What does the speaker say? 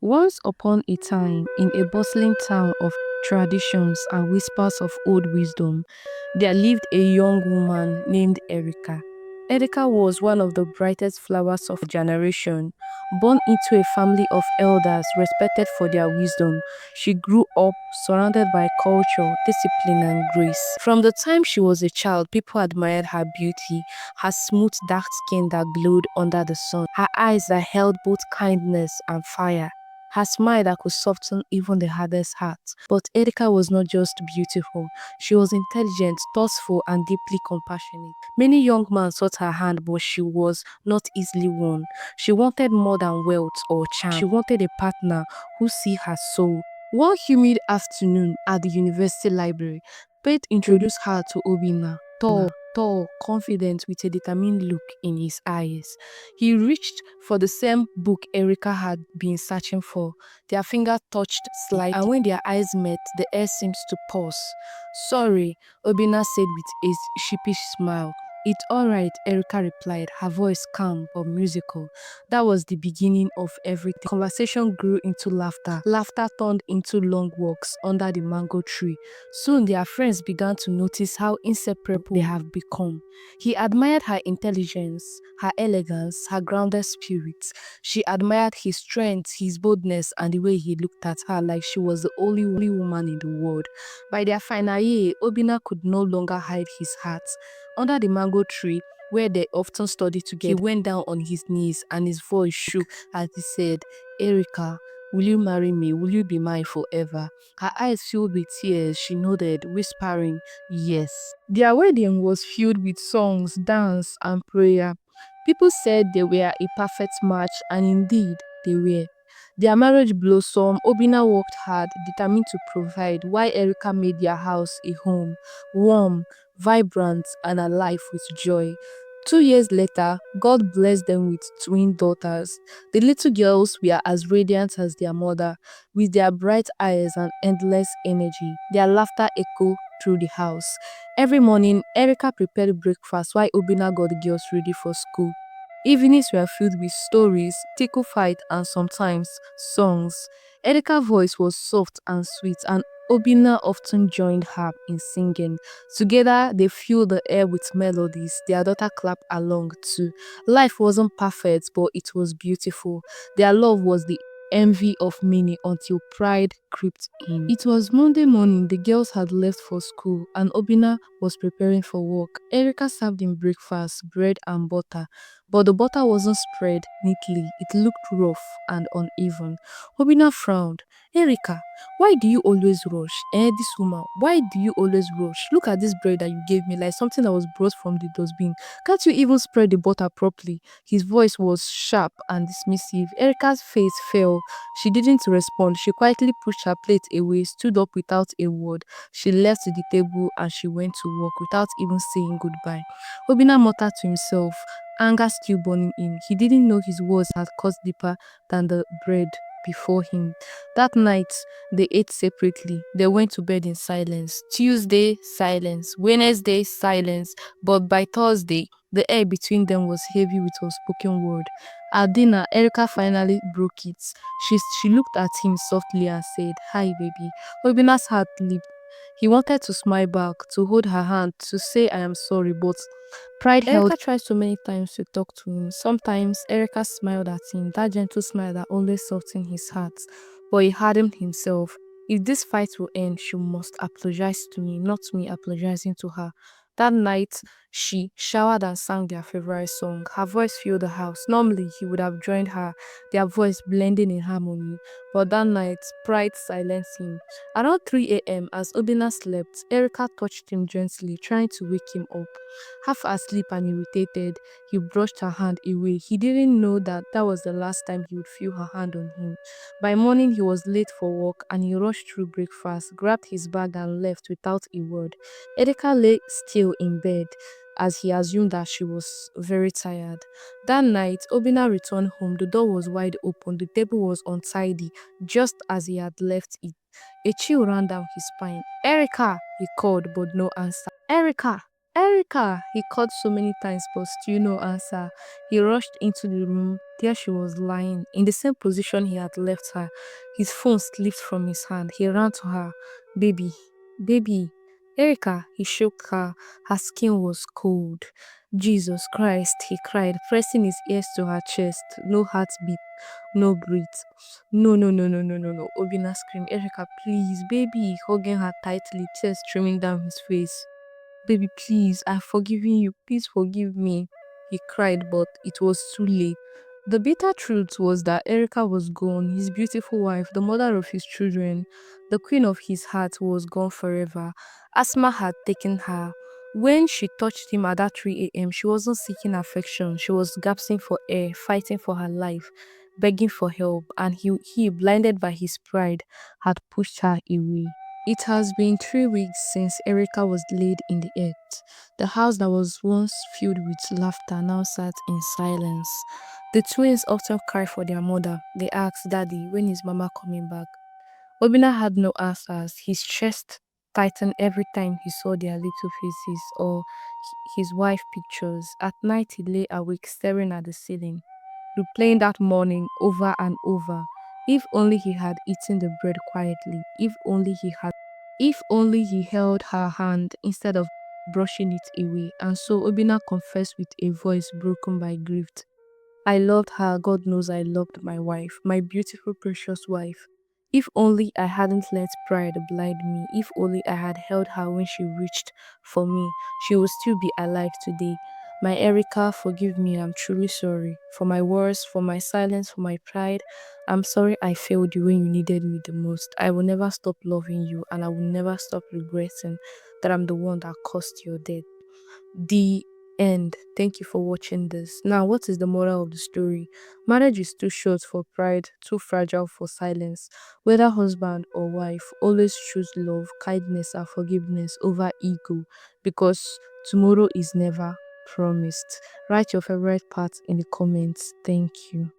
Once upon a time, in a bustling town of traditions and whispers of old wisdom, there lived a young woman named Erica. Erica was one of the brightest flowers of her generation. Born into a family of elders respected for their wisdom, she grew up surrounded by culture, discipline, and grace. From the time she was a child, people admired her beauty, her smooth dark skin that glowed under the sun, her eyes that held both kindness and fire, her smile that could soften even the hardest heart. But Erica was not just beautiful, she was intelligent, thoughtful, and deeply compassionate. Many young men sought her hand, but she was not easily won. She wanted more than wealth or charm. She wanted a partner who see her soul. One humid afternoon at the university library, Pate introduced her to Obina, tall, confident, with a determined look in his eyes. He reached for the same book Erica had been searching for. Their fingers touched slightly, and when their eyes met, the air seemed to pause. "Sorry," Obina said with a sheepish smile. "It's all right," Erica replied, her voice calm but musical. That was the beginning of everything. Conversation grew into laughter. Laughter turned into long walks under the mango tree. Soon their friends began to notice how inseparable they have become. He admired her intelligence, her elegance, her grounded spirit. She admired his strength, his boldness, and the way he looked at her like she was the only woman in the world. By their final year, Obina could no longer hide his heart. Under the mango tree, where they often studied together, he went down on his knees and his voice shook as he said, "Erica, will you marry me? Will you be mine forever?" Her eyes filled with tears. She nodded, whispering, "Yes." Their wedding was filled with songs, dance, and prayer. People said they were a perfect match, and indeed, they were. Their marriage blossomed. Obina worked hard, determined to provide, while Erica made their house a home, warm, vibrant, and alive with joy. 2 years later, God blessed them with twin daughters. The little girls were as radiant as their mother, with their bright eyes and endless energy. Their laughter echoed through the house. Every morning, Erica prepared breakfast while Obina got the girls ready for school. Evenings were filled with stories, tickle fight, and sometimes songs. Erica's voice was soft and sweet, and Obina often joined her in singing. Together, they filled the air with melodies. Their daughter clapped along too. Life wasn't perfect, but it was beautiful. Their love was the envy of many until pride crept in. It was Monday morning. The girls had left for school, and Obina was preparing for work. Erica served in breakfast, bread and butter, but the butter wasn't spread neatly. It looked rough and uneven. Obina frowned. "Erica, why do you always rush? This woman, why do you always rush? Look at this bread that you gave me, like something that was brought from the dustbin. Can't you even spread the butter properly?" His voice was sharp and dismissive. Erica's face fell. She didn't respond. She quietly pushed her plate away, stood up without a word. She left the table and she went to work without even saying goodbye. Obina muttered to himself, anger still burning him. He didn't know his words had cut deeper than the bread before him. That night, they ate separately. They went to bed in silence. Tuesday, silence. Wednesday, silence. But by Thursday, the air between them was heavy with unspoken word. At dinner, Erica finally broke it. She looked at him softly and said, "Hi, baby." Obina's heart leaped. He wanted to smile back, to hold her hand, to say, "I am sorry," but pride held. Erica tried so many times to talk to him. Sometimes Erica smiled at him, that gentle smile that always softened his heart. But he hardened himself. If this fight will end, she must apologize to me, not me apologizing to her. That night, she showered and sang their favorite song. Her voice filled the house. Normally, he would have joined her, their voice blending in harmony. But that night, pride silenced him. Around 3 a.m., as Obina slept, Erica touched him gently, trying to wake him up. Half asleep and irritated, he brushed her hand away. He didn't know that was the last time he would feel her hand on him. By morning, he was late for work and he rushed through breakfast, grabbed his bag and left without a word. Erica lay still in bed as he assumed that she was very tired. That night, Obina returned home. The door was wide open. The table was untidy, just as he had left it. A chill ran down his spine. "Erica!" he called, but no answer. "Erica! Erica! He called so many times, but still no answer. He rushed into the room. There she was lying, in the same position he had left her. His phone slipped from his hand. He ran to her. Baby, baby. Erica, he shook her. Her skin was cold. Jesus Christ, he cried, pressing his ears to her chest. No heartbeat, no breath. No, no, no, no, no, no, no. Obina screamed, Erica, please, baby, hugging her tightly, tears streaming down his face. Baby, please, I've forgiven you. Please forgive me. He cried, but it was too late. The bitter truth was that Erica was gone. His beautiful wife, the mother of his children, the queen of his heart, was gone forever. Asthma had taken her. When she touched him at that 3 a.m., she wasn't seeking affection. She was gasping for air, fighting for her life, begging for help, and he, blinded by his pride, had pushed her away. It has been 3 weeks since Erica was laid in the earth. The house that was once filled with laughter now sat in silence. The twins often cried for their mother. They asked, Daddy, when is Mama coming back? Obina had no answers. His chest tightened every time he saw their little faces or his wife pictures. At night, he lay awake staring at the ceiling, replaying that morning over and over. If only he had eaten the bread quietly. If only he held her hand instead of brushing it away. And so Obina confessed with a voice broken by grief. I loved her. God knows I loved my wife, my beautiful, precious wife. If only I hadn't let pride blind me. If only I had held her when she reached for me, she would still be alive today. My Erica, forgive me. I'm truly sorry. For my words, for my silence, for my pride. I'm sorry I failed you when you needed me the most. I will never stop loving you, and I will never stop regretting that I'm the one that caused your death. The end. Thank you for watching this. Now, what is the moral of the story? Marriage is too short for pride, too fragile for silence. Whether husband or wife, always choose love, kindness, and forgiveness over ego, because tomorrow is never promised. Write your favorite part in the comments. Thank you.